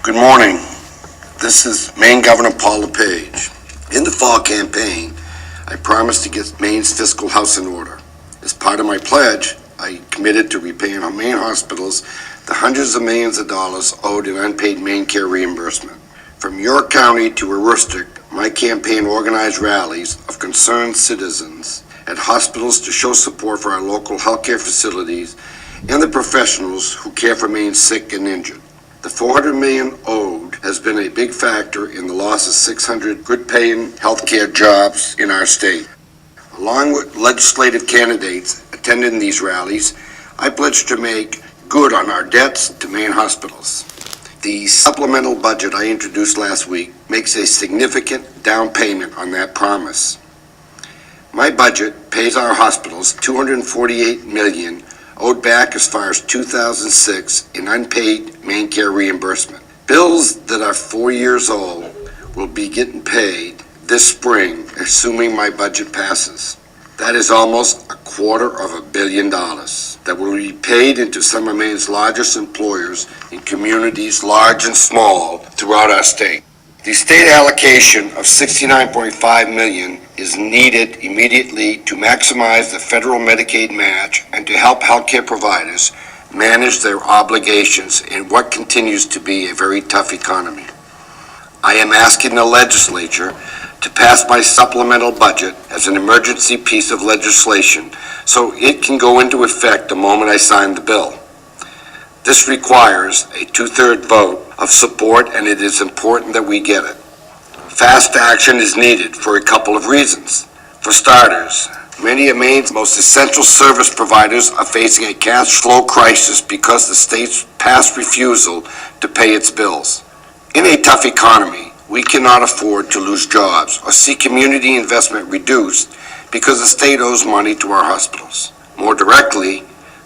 Good morning. This is Maine Governor Paul LePage. In the fall campaign, I promised to get Maine's fiscal house in order. As part of my pledge, I committed to repaying our Maine hospitals the hundreds of millions of dollars owed in unpaid Maine care reimbursement. From York County to Aroostook, my campaign organized rallies of concerned citizens at hospitals to show support for our local healthcare facilities and the professionals who care for Maine's sick and injured. The $400 million owed has been a big factor in the loss of 600 good-paying healthcare jobs in our state. Along with legislative candidates attending these rallies, I pledged to make good on our debts to Maine hospitals. The supplemental budget I introduced last week makes a significant down payment on that promise. My budget pays our hospitals $248 million owed back as far as 2006 in unpaid Maine care reimbursement. Bills that are 4 years old will be getting paid this spring, assuming my budget passes. That is almost $250 million that will be paid into some of Maine's largest employers in communities large and small throughout our state. The state allocation of $69.5 million is needed immediately to maximize the federal Medicaid match and to help healthcare providers manage their obligations in what continues to be a very tough economy. I am asking the legislature to pass my supplemental budget as an emergency piece of legislation so it can go into effect the moment I sign the bill. This requires a 2/3 vote of support, and it is important that we get it. Fast action is needed for a couple of reasons. For starters, many of Maine's most essential service providers are facing a cash flow crisis because the state's past refusal to pay its bills. In a tough economy, we cannot afford to lose jobs or see community investment reduced because the state owes money to our hospitals. More directly,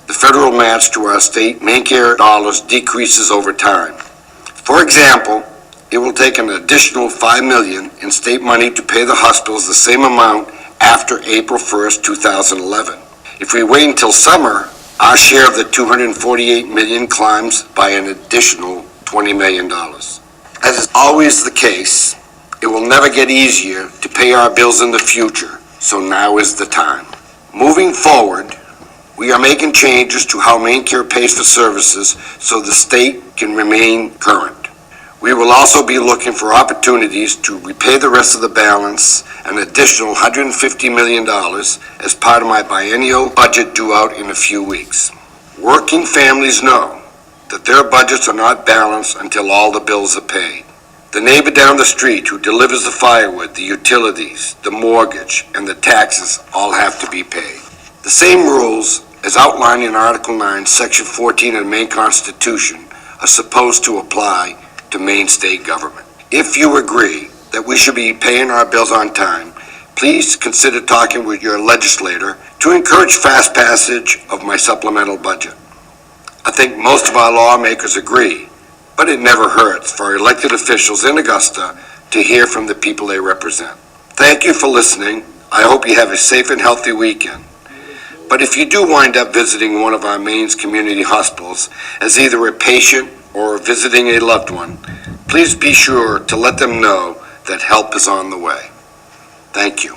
the federal match to our state Maine care dollars decreases over time. For example, it will take an additional $5 million in state money to pay the hospitals the same amount after April 1st, 2011. If we wait until summer, our share of the $248 million climbs by an additional $20 million. As is always the case, it will never get easier to pay our bills in the future, so now is the time. Moving forward, we are making changes to how Maine Care pays for services so the state can remain current. We will also be looking for opportunities to repay the rest of the balance, an additional $150 million, as part of my biennial budget due out in a few weeks. Working families know that their budgets are not balanced until all the bills are paid. The neighbor down the street who delivers the firewood, the utilities, the mortgage, and the taxes all have to be paid. The same rules as outlined in Article 9, Section 14 of the Maine Constitution are supposed to apply to Maine state government. If you agree that we should be paying our bills on time, please consider talking with your legislator to encourage fast passage of my supplemental budget. I think most of our lawmakers agree, but it never hurts for elected officials in Augusta to hear from the people they represent. Thank you for listening. I hope you have a safe and healthy weekend. But if you do wind up visiting one of our Maine's community hospitals as either a patient or visiting a loved one, please be sure to let them know that help is on the way. Thank you.